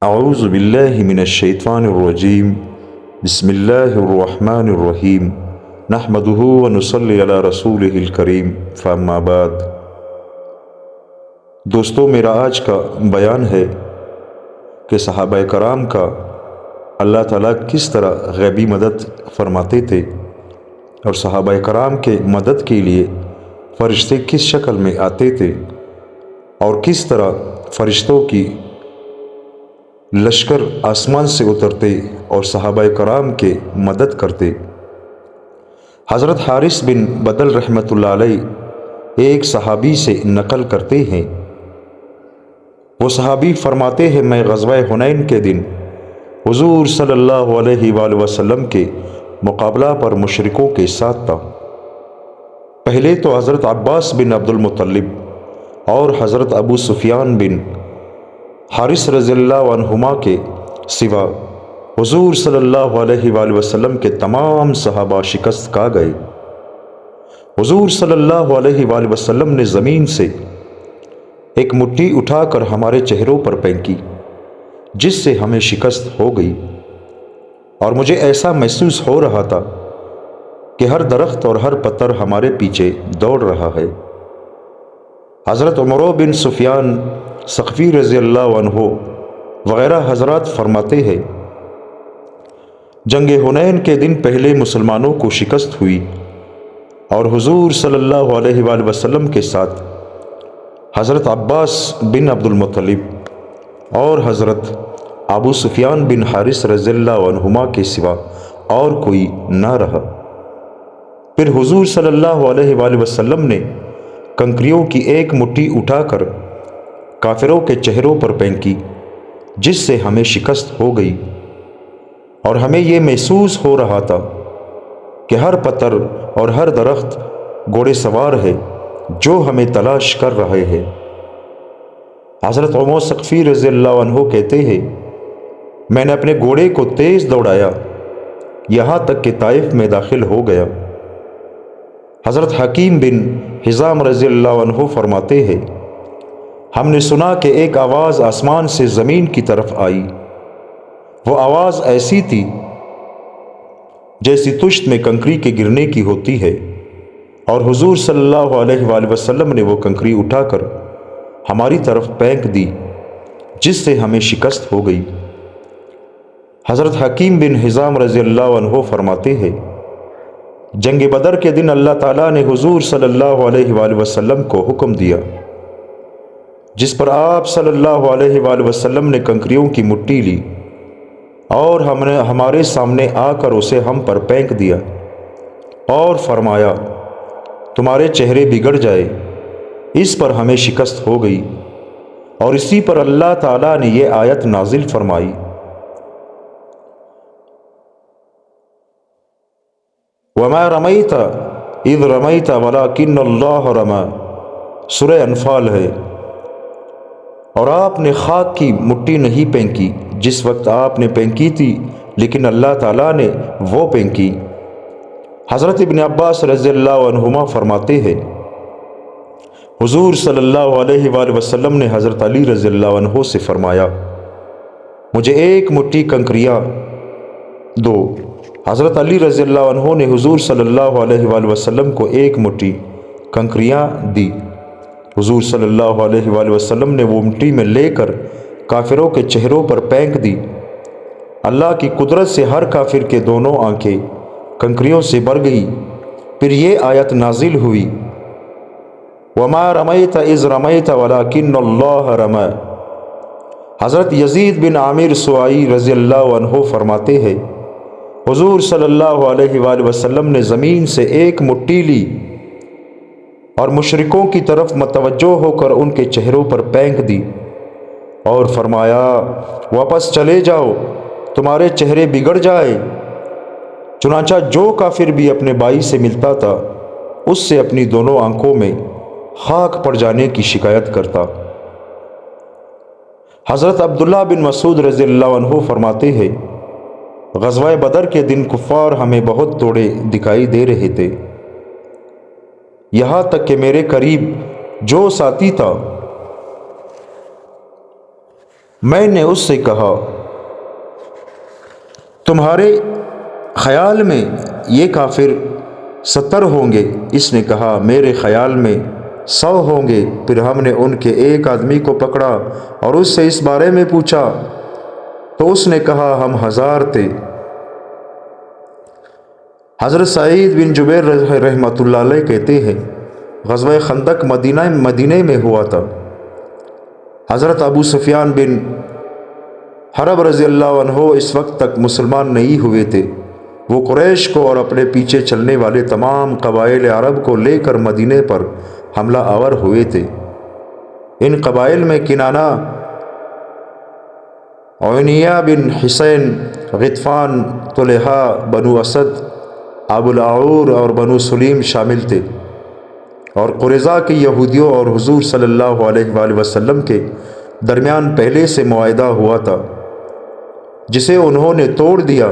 اعوذ باللہ من الشیطان الرجیم بسم اللہ الرحمن الرحیم نحمدہ ونصلی علی رسولہ الکریم فاما بعد۔ دوستو، میرا آج کا بیان ہے کہ صحابہ کرام کا اللہ تعالیٰ کس طرح غیبی مدد فرماتے تھے اور صحابہ کرام کے مدد کے لیے فرشتے کس شکل میں آتے تھے اور کس طرح فرشتوں کی لشکر آسمان سے اترتے اور صحابہ کرام کے مدد کرتے۔ حضرت حارث بن بدل رحمۃ اللہ علیہ ایک صحابی سے نقل کرتے ہیں، وہ صحابی فرماتے ہیں، میں غزوہ حنین کے دن حضور صلی اللہ علیہ وآلہ وسلم کے مقابلہ پر مشرکوں کے ساتھ تھا۔ پہلے تو حضرت عباس بن عبد المطلب اور حضرت ابو سفیان بن حارث رضی اللہ عنہما کے سوا حضور صلی اللہ علیہ وآلہ وسلم کے تمام صحابہ شکست کھا گئے۔ حضور صلی اللہ علیہ وآلہ وسلم نے زمین سے ایک مٹھی اٹھا کر ہمارے چہروں پر پھینکی، جس سے ہمیں شکست ہو گئی، اور مجھے ایسا محسوس ہو رہا تھا کہ ہر درخت اور ہر پتھر ہمارے پیچھے دوڑ رہا ہے۔ حضرت عمر بن سفیان ثقفی رضی اللہ عنہ وغیرہ حضرات فرماتے ہیں، جنگ حنین کے دن پہلے مسلمانوں کو شکست ہوئی اور حضور صلی اللہ علیہ وآلہ وسلم کے ساتھ حضرت عباس بن عبد المطلب اور حضرت ابو سفیان بن حارث رضی اللہ عنہما کے سوا اور کوئی نہ رہا۔ پھر حضور صلی اللہ علیہ وآلہ وسلم نے کنکریوں کی ایک مٹھی اٹھا کر کافروں کے چہروں پر پھینکی، جس سے ہمیں شکست ہو گئی، اور ہمیں یہ محسوس ہو رہا تھا کہ ہر پتھر اور ہر درخت گھوڑے سوار ہے جو ہمیں تلاش کر رہے ہیں۔ حضرت عمر ثقفی رضی اللہ عنہ کہتے ہیں، میں نے اپنے گھوڑے کو تیز دوڑایا یہاں تک کہ طائف میں داخل ہو گیا۔ حضرت حکیم بن حزام رضی اللہ عنہ فرماتے ہیں، ہم نے سنا کہ ایک آواز آسمان سے زمین کی طرف آئی، وہ آواز ایسی تھی جیسی تشت میں کنکری کے گرنے کی ہوتی ہے، اور حضور صلی اللہ علیہ وآلہ وسلم نے وہ کنکری اٹھا کر ہماری طرف پھینک دی، جس سے ہمیں شکست ہو گئی۔ حضرت حکیم بن حزام رضی اللہ عنہ فرماتے ہیں، جنگ بدر کے دن اللہ تعالیٰ نے حضور صلی اللہ علیہ وآلہ وسلم کو حکم دیا، جس پر آپ صلی اللہ علیہ وآلہ وسلم نے کنکریوں کی مٹھی لی اور ہمارے سامنے آ کر اسے ہم پر پھینک دیا اور فرمایا، تمہارے چہرے بگڑ جائے۔ اس پر ہمیں شکست ہو گئی، اور اسی پر اللہ تعالیٰ نے یہ آیت نازل فرمائی، وَمَا رَمَيْتَ إِذْ رَمَيْتَ وَلَكِنَّ اللَّهَ رَمَى، سورہ انفال ہے۔ اور آپ نے خاک کی مٹھی نہیں پھینکی جس وقت آپ نے پھینکی تھی، لیکن اللہ تعالیٰ نے وہ پھینکی۔ حضرت ابن عباس رضی اللہ عنہما فرماتے ہیں، حضور صلی اللہ علیہ وآلہ وسلم نے حضرت علی رضی اللہ عنہ سے فرمایا، مجھے ایک مٹھی کنکریاں دو۔ حضرت علی رضی اللہ عنہ نے حضور صلی اللہ علیہ وآلہ وسلم کو ایک مٹھی کنکریاں دی۔ حضور صلی اللہ علیہ وآلہ وسلم نے وہ مٹھی میں لے کر کافروں کے چہروں پر پھینک دی۔ اللہ کی قدرت سے ہر کافر کے دونوں آنکھیں کنکریوں سے بھر گئی۔ پھر یہ آیت نازل ہوئی، وَمَا رَمَيْتَ إِذْ رَمَيْتَ وَلَكِنَّ اللَّهَ رَمَى۔ حضرت یزید بن عامر سوائی رضی اللہ عنہ فرماتے ہیں، حضور صلی اللہ علیہ وآلہ وسلم نے زمین سے ایک مٹھی لی اور مشرکوں کی طرف متوجہ ہو کر ان کے چہروں پر پھینک دی اور فرمایا، واپس چلے جاؤ، تمہارے چہرے بگڑ جائے۔ چنانچہ جو کافر بھی اپنے بھائی سے ملتا تھا اس سے اپنی دونوں آنکھوں میں خاک پڑ جانے کی شکایت کرتا۔ حضرت عبداللہ بن مسعود رضی اللہ عنہ فرماتے ہیں، غزوہ بدر کے دن کفار ہمیں بہت توڑے دکھائی دے رہے تھے، یہاں تک کہ میرے قریب جو ساتھی تھا میں نے اس سے کہا تمہارے خیال میں یہ کافر 70 ہوں گے؟ اس نے کہا میرے خیال میں 100 ہوں گے۔ پھر ہم نے ان کے ایک آدمی کو پکڑا اور اس سے اس بارے میں پوچھا تو اس نے کہا ہم 1000 تھے۔ حضرت سعید بن جبیر رحمۃ اللہ علیہ کہتے ہیں غزوہ خندق مدینہ میں ہوا تھا۔ حضرت ابو سفیان بن حرب رضی اللہ عنہ اس وقت تک مسلمان نہیں ہوئے تھے۔ وہ قریش کو اور اپنے پیچھے چلنے والے تمام قبائل عرب کو لے کر مدینے پر حملہ آور ہوئے تھے۔ ان قبائل میں کنانہ، عینیہ بن حسین، غطفان، طلحہ، بنو اسد، ابو العور اور بنو سلیم شامل تھے، اور قریظہ کے یہودیوں اور حضور صلی اللہ علیہ وآلہ وسلم کے درمیان پہلے سے معاہدہ ہوا تھا جسے انہوں نے توڑ دیا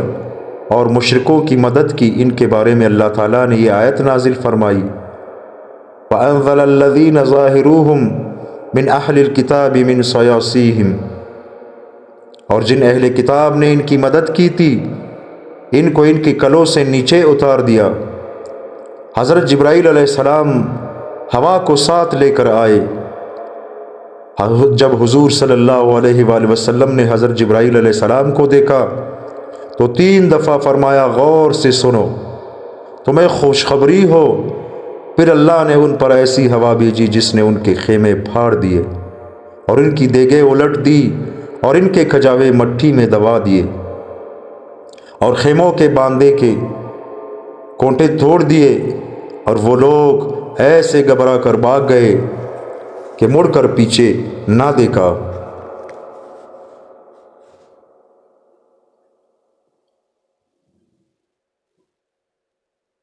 اور مشرکوں کی مدد کی۔ ان کے بارے میں اللہ تعالیٰ نے یہ آیت نازل فرمائی وَأَنزَلَ الَّذِينَ ظَاهِرُوهُم مِّنْ أَهْلِ الْكِتَابِ مِنْ صَيَاصِيهِمْ، اور جن اہل کتاب نے ان کی مدد کی تھی ان کو ان کی کلوں سے نیچے اتار دیا۔ حضرت جبرائیل علیہ السلام ہوا کو ساتھ لے کر آئے۔ جب حضور صلی اللہ علیہ وآلہ وسلم نے حضرت جبرائیل علیہ السلام کو دیکھا تو 3 دفعہ فرمایا غور سے سنو، تمہیں خوشخبری ہو۔ پھر اللہ نے ان پر ایسی ہوا بھیجی جس نے ان کے خیمے پھاڑ دیے اور ان کی دیگیں الٹ دی اور ان کے کھجاوے مٹی میں دبا دیے اور خیموں کے باندھے کے کونٹے توڑ دیے، اور وہ لوگ ایسے گھبرا کر بھاگ گئے کہ مڑ کر پیچھے نہ دیکھا۔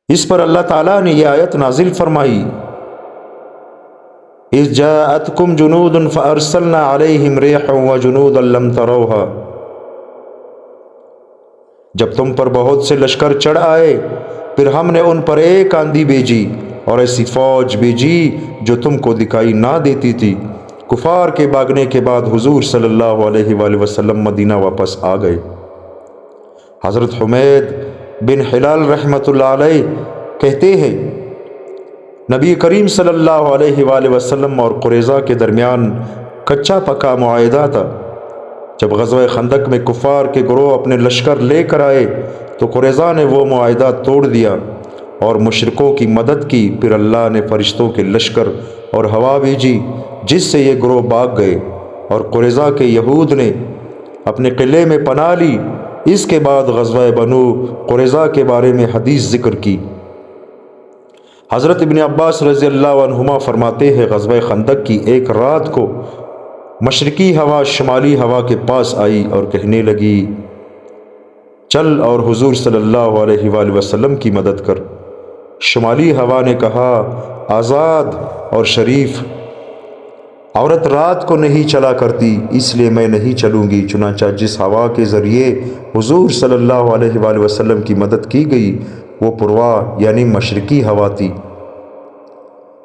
اس پر اللہ تعالیٰ نے یہ آیت نازل فرمائی اِذْ جَاءَتْكُمْ جُنُودٌ فَأَرْسَلْنَا عَلَيْهِمْ رِيحًا وَجُنُودًا لَمْ تَرَوْهَا، جب تم پر بہت سے لشکر چڑھ آئے پھر ہم نے ان پر ایک آندھی بھیجی اور ایسی فوج بھیجی جو تم کو دکھائی نہ دیتی تھی۔ کفار کے بھاگنے کے بعد حضور صلی اللہ علیہ وآلہ وسلم مدینہ واپس آ گئے۔ حضرت حمید بن ہلال رحمۃ اللہ علیہ کہتے ہیں نبی کریم صلی اللہ علیہ وآلہ وسلم اور قریظہ کے درمیان کچا پکا معاہدہ تھا۔ جب غزوہ خندق میں کفار کے گروہ اپنے لشکر لے کر آئے تو قریظہ نے وہ معاہدہ توڑ دیا اور مشرکوں کی مدد کی۔ پھر اللہ نے فرشتوں کے لشکر اور ہوا بھیجی جس سے یہ گروہ بھاگ گئے اور قریظہ کے یہود نے اپنے قلعے میں پناہ لی۔ اس کے بعد غزوہ بنو قریظہ کے بارے میں حدیث ذکر کی۔ حضرت ابن عباس رضی اللہ عنہما فرماتے ہیں غزوہ خندق کی ایک رات کو مشرقی ہوا شمالی ہوا کے پاس آئی اور کہنے لگی چل اور حضور صلی اللہ علیہ وآلہ وسلم کی مدد کر۔ شمالی ہوا نے کہا آزاد اور شریف عورت رات کو نہیں چلا کرتی، اس لیے میں نہیں چلوں گی۔ چنانچہ جس ہوا کے ذریعے حضور صلی اللہ علیہ وآلہ وسلم کی مدد کی گئی وہ پروا یعنی مشرقی ہوا تھی۔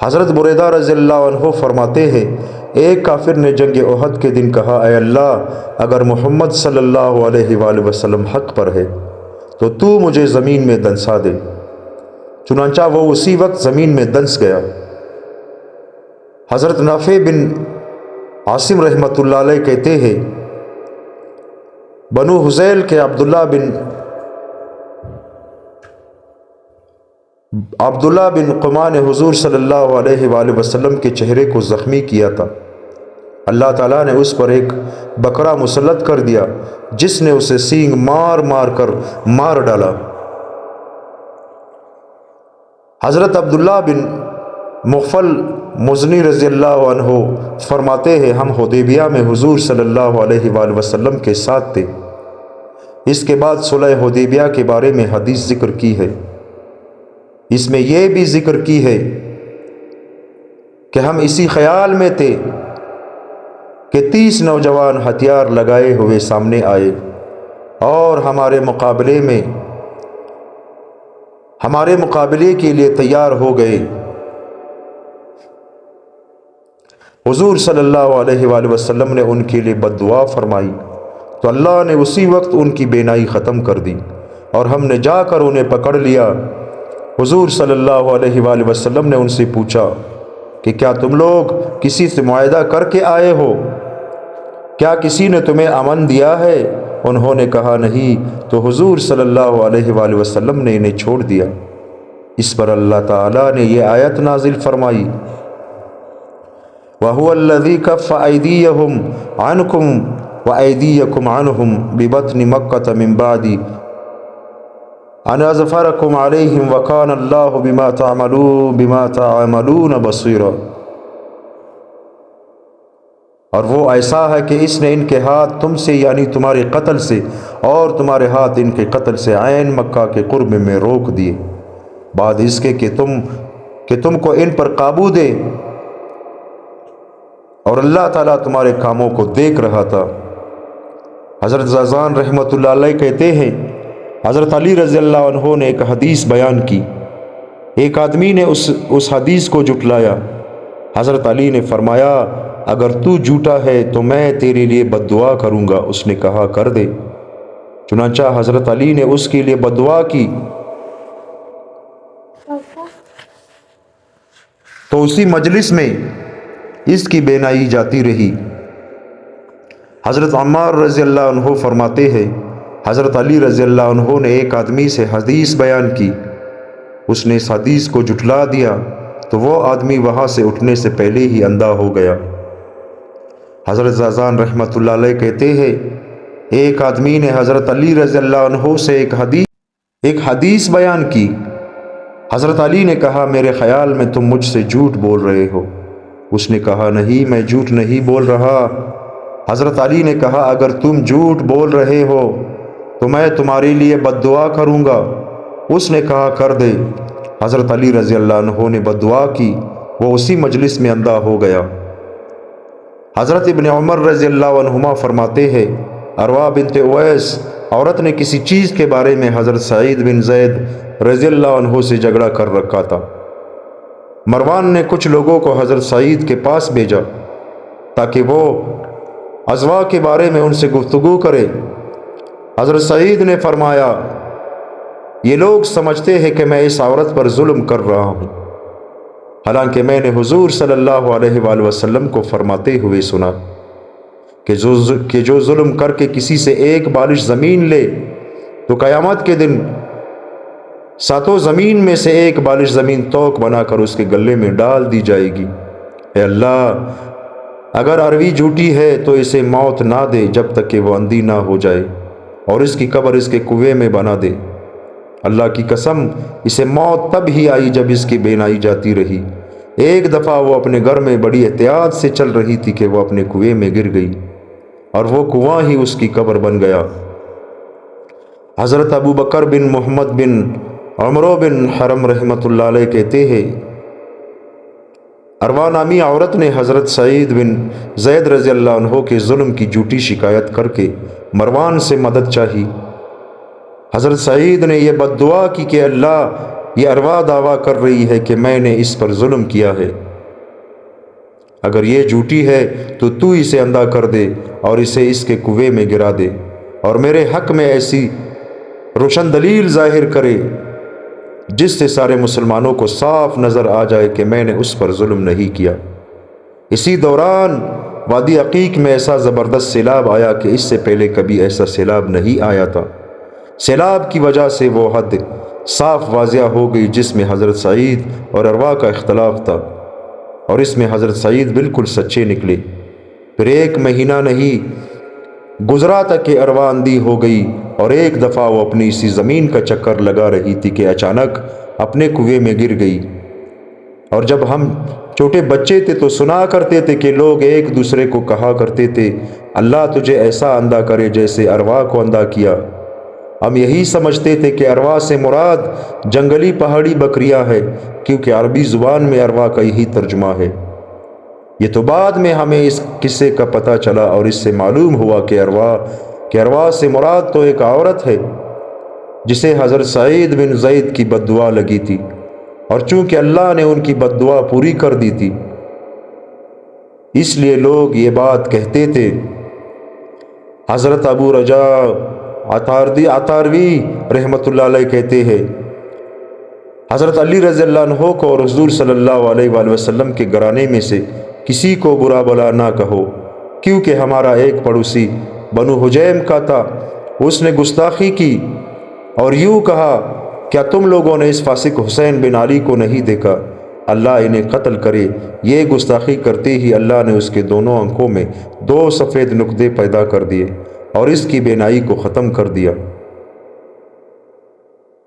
حضرت بریدہ رضی اللہ عنہ فرماتے ہیں ایک کافر نے جنگ احد کے دن کہا اے اللہ اگر محمد صلی اللہ علیہ وآلہ وسلم حق پر ہے تو تو مجھے زمین میں دنسا دے۔ چنانچہ وہ اسی وقت زمین میں دنس گیا۔ حضرت نافع بن عاصم رحمۃ اللہ علیہ کہتے ہیں بنو حذیل کے عبداللہ بن قما نے حضور صلی اللہ علیہ وآلہ وسلم کے چہرے کو زخمی کیا تھا۔ اللہ تعالیٰ نے اس پر ایک بکرا مسلط کر دیا جس نے اسے سینگ مار مار کر مار ڈالا۔ حضرت عبداللہ بن مغفل مزنی رضی اللہ عنہ فرماتے ہیں ہم حدیبیہ میں حضور صلی اللہ علیہ وآلہ وسلم کے ساتھ تھے۔ اس کے بعد صلح حدیبیہ کے بارے میں حدیث ذکر کی ہے۔ اس میں یہ بھی ذکر کی ہے کہ ہم اسی خیال میں تھے کہ 30 نوجوان ہتھیار لگائے ہوئے سامنے آئے اور ہمارے مقابلے کے لیے تیار ہو گئے۔ حضور صلی اللہ علیہ وآلہ وسلم نے ان کے لیے بد دعا فرمائی تو اللہ نے اسی وقت ان کی بینائی ختم کر دی اور ہم نے جا کر انہیں پکڑ لیا۔ حضور صلی اللہ علیہ وآلہ وسلم نے ان سے پوچھا کہ کیا تم لوگ کسی سے معاہدہ کر کے آئے ہو؟ کیا کسی نے تمہیں امن دیا ہے؟ انہوں نے کہا نہیں، تو حضور صلی اللہ علیہ وآلہ وسلم نے انہیں چھوڑ دیا۔ اس پر اللہ تعالیٰ نے یہ آیت نازل فرمائی، وَهُوَ الَّذِي كَفَّ أَيْدِيَهُمْ عَنْكُمْ وَأَيْدِيَكُمْ عَنْهُمْ بِبَطْنِ مَكَّةَ مِنْ بَعْدِ أَنْ أَظْفَرَكُمْ عَلَيْهِمْ وَكَانَ اللَّهُ بِمَا تَعْمَلُونَ بَصِيرًا۔ اور وہ ایسا ہے کہ اس نے ان کے ہاتھ تم سے یعنی تمہارے قتل سے اور تمہارے ہاتھ ان کے قتل سے عین مکہ کے قرب میں روک دیے، بعد اس کے کہ تم کو ان پر قابو دے، اور اللہ تعالیٰ تمہارے کاموں کو دیکھ رہا تھا۔ حضرت زازان رحمۃ اللہ علیہ کہتے ہیں، حضرت علی رضی اللہ عنہ نے ایک حدیث بیان کی، ایک آدمی نے اس حدیث کو جھٹلایا۔ حضرت علی نے فرمایا، اگر تو جھوٹا ہے تو میں تیرے لیے بد دعا کروں گا۔ اس نے کہا کر دے۔ چنانچہ حضرت علی نے اس کے لیے بد دعا کی تو اسی مجلس میں اس کی بینائی جاتی رہی۔ حضرت عمار رضی اللہ عنہ فرماتے ہیں، حضرت علی رضی اللہ عنہ نے ایک آدمی سے حدیث بیان کی، اس نے اس حدیث کو جھٹلا دیا تو وہ آدمی وہاں سے اٹھنے سے پہلے ہی اندھا ہو گیا۔ حضرت زازان رحمۃ اللہ علیہ کہتے ہیں، ایک آدمی نے حضرت علی رضی اللہ عنہ سے ایک حدیث بیان کی۔ حضرت علی نے کہا، میرے خیال میں تم مجھ سے جھوٹ بول رہے ہو۔ اس نے کہا نہیں، میں جھوٹ نہیں بول رہا۔ حضرت علی نے کہا، اگر تم جھوٹ بول رہے ہو تو میں تمہارے لیے بد دعا کروں گا۔ اس نے کہا کر دے۔ حضرت علی رضی اللہ عنہ نے بد دعا کی، وہ اسی مجلس میں اندھا ہو گیا۔ حضرت ابن عمر رضی اللہ عنہما فرماتے ہیں، اروا بنت اویس عورت نے کسی چیز کے بارے میں حضرت سعید بن زید رضی اللہ عنہ سے جھگڑا کر رکھا تھا۔ مروان نے کچھ لوگوں کو حضرت سعید کے پاس بھیجا تاکہ وہ ازواج کے بارے میں ان سے گفتگو کرے۔ حضرت سعید نے فرمایا، یہ لوگ سمجھتے ہیں کہ میں اس عورت پر ظلم کر رہا ہوں، حالانکہ میں نے حضور صلی اللہ علیہ وآلہ وسلم کو فرماتے ہوئے سنا کہ جو ظلم کر کے کسی سے ایک بالش زمین لے تو قیامت کے دن 7 زمین میں سے ایک بالش زمین توق بنا کر اس کے گلے میں ڈال دی جائے گی۔ اے اللہ، اگر عربی جھوٹی ہے تو اسے موت نہ دے جب تک کہ وہ اندھی نہ ہو جائے، اور اس کی قبر اس کے کنویں میں بنا دے۔ اللہ کی قسم، اسے موت تب ہی آئی جب اس کی بینائی جاتی رہی۔ ایک دفعہ وہ اپنے گھر میں بڑی احتیاط سے چل رہی تھی کہ وہ اپنے کنویں میں گر گئی اور وہ کنواں ہی اس کی قبر بن گیا۔ حضرت ابو بکر بن محمد بن عمرو بن حرم رحمۃ اللہ علیہ کہتے ہیں، اروا نامی عورت نے حضرت سعید بن زید رضی اللہ عنہ کے ظلم کی جھوٹی شکایت کر کے مروان سے مدد چاہی۔ حضرت سعید نے یہ بد دعا کی کہ اللہ، یہ اروا دعویٰ کر رہی ہے کہ میں نے اس پر ظلم کیا ہے، اگر یہ جھوٹی ہے تو تو اسے اندھا کر دے اور اسے اس کے کنویں میں گرا دے، اور میرے حق میں ایسی روشن دلیل ظاہر کرے جس سے سارے مسلمانوں کو صاف نظر آ جائے کہ میں نے اس پر ظلم نہیں کیا۔ اسی دوران وادی عقیق میں ایسا زبردست سیلاب آیا کہ اس سے پہلے کبھی ایسا سیلاب نہیں آیا تھا۔ سیلاب کی وجہ سے وہ حد صاف واضح ہو گئی جس میں حضرت سعید اور اروا کا اختلاف تھا، اور اس میں حضرت سعید بالکل سچے نکلے۔ پھر 1 مہینہ نہیں گزرا تھا کہ اروا اندھی ہو گئی، اور ایک دفعہ وہ اپنی اسی زمین کا چکر لگا رہی تھی کہ اچانک اپنے کنویں میں گر گئی۔ اور جب ہم چھوٹے بچے تھے تو سنا کرتے تھے کہ لوگ ایک دوسرے کو کہا کرتے تھے، اللہ تجھے ایسا اندھا کرے جیسے اروا کو اندھا کیا۔ ہم یہی سمجھتے تھے کہ اروا سے مراد جنگلی پہاڑی بکریاں ہے، کیونکہ عربی زبان میں اروا کا یہی ترجمہ ہے۔ یہ تو بعد میں ہمیں اس قصے کا پتہ چلا، اور اس سے معلوم ہوا کہ اروا سے مراد تو ایک عورت ہے جسے حضرت سعید بن زید کی بد دعا لگی تھی، اور چونکہ اللہ نے ان کی بد دعا پوری کر دی تھی اس لیے لوگ یہ بات کہتے تھے۔ حضرت ابو رجا عطاروی رحمۃ اللہ علیہ کہتے ہیں، حضرت علی رضی اللہ عنہ کو اور حضور صلی اللہ علیہ وآلہ وسلم کے گھرانے میں سے کسی کو برا بلا نہ کہو، کیونکہ ہمارا ایک پڑوسی بنو حجیم کا تھا، اس نے گستاخی کی اور یوں کہا، کیا تم لوگوں نے اس فاسق حسین بن علی کو نہیں دیکھا؟ اللہ انہیں قتل کرے۔ یہ گستاخی کرتے ہی اللہ نے اس کے دونوں آنکھوں میں 2 سفید نقطے پیدا کر دیے اور اس کی بینائی کو ختم کر دیا۔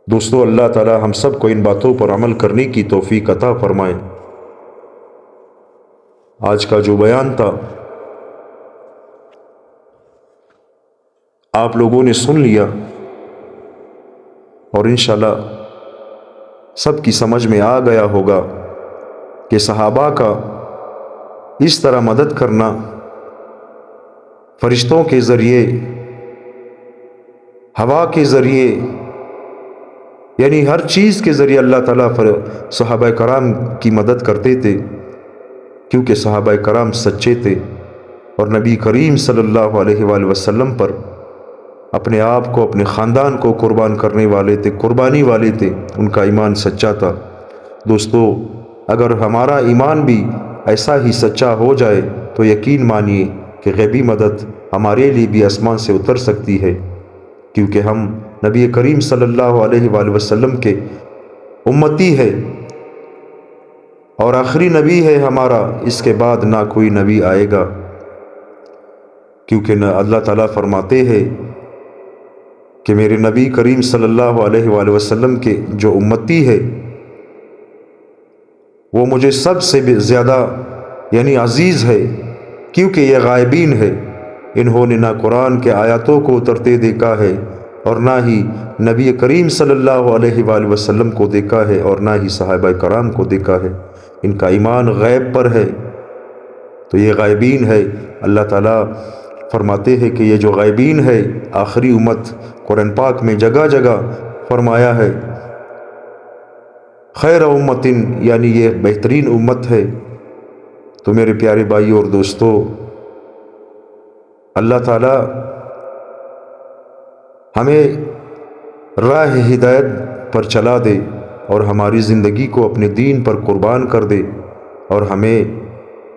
دوستو، اللہ تعالی ہم سب کو ان باتوں پر عمل کرنے کی توفیق عطا فرمائے۔ آج کا جو بیان تھا آپ لوگوں نے سن لیا اور انشاءاللہ سب کی سمجھ میں آ گیا ہوگا کہ صحابہ کا اس طرح مدد کرنا فرشتوں کے ذریعے، ہوا کے ذریعے، یعنی ہر چیز کے ذریعے اللہ تعالیٰ صحابہ کرام کی مدد کرتے تھے، کیونکہ صحابہ کرام سچے تھے اور نبی کریم صلی اللہ علیہ وآلہ وسلم پر اپنے آپ کو، اپنے خاندان کو قربان کرنے والے تھے، قربانی والے تھے، ان کا ایمان سچا تھا۔ دوستو، اگر ہمارا ایمان بھی ایسا ہی سچا ہو جائے تو یقین مانیے کہ غیبی مدد ہمارے لیے بھی آسمان سے اتر سکتی ہے، کیونکہ ہم نبی کریم صلی اللہ علیہ وآلہ وسلم کے امتی ہے اور آخری نبی ہے ہمارا، اس کے بعد نہ کوئی نبی آئے گا، کیونکہ اللہ تعالیٰ فرماتے ہیں کہ میرے نبی کریم صلی اللہ علیہ وآلہ وسلم کے جو امتی ہے وہ مجھے سب سے زیادہ یعنی عزیز ہے، کیونکہ یہ غائبین ہے، انہوں نے نہ قرآن کے آیاتوں کو اترتے دیکھا ہے اور نہ ہی نبی کریم صلی اللہ علیہ وآلہ وسلم کو دیکھا ہے اور نہ ہی صحابہ کرام کو دیکھا ہے، ان کا ایمان غیب پر ہے، تو یہ غائبین ہے۔ اللہ تعالیٰ فرماتے ہیں کہ یہ جو غائبین ہے آخری امت، قرآن پاک میں جگہ جگہ فرمایا ہے خیر امتن، یعنی یہ بہترین امت ہے۔ تو میرے پیارے بھائی اور دوستو، اللہ تعالیٰ ہمیں راہ ہدایت پر چلا دے اور ہماری زندگی کو اپنے دین پر قربان کر دے، اور ہمیں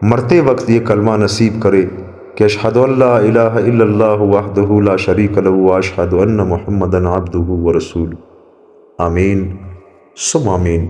مرتے وقت یہ کلمہ نصیب کرے کہ اشہد ان لا الہ الا اللہ وحدہ لا شریک لہ واشہد ان محمدا عبدہ ورسولہ۔ آمین ثم آمین۔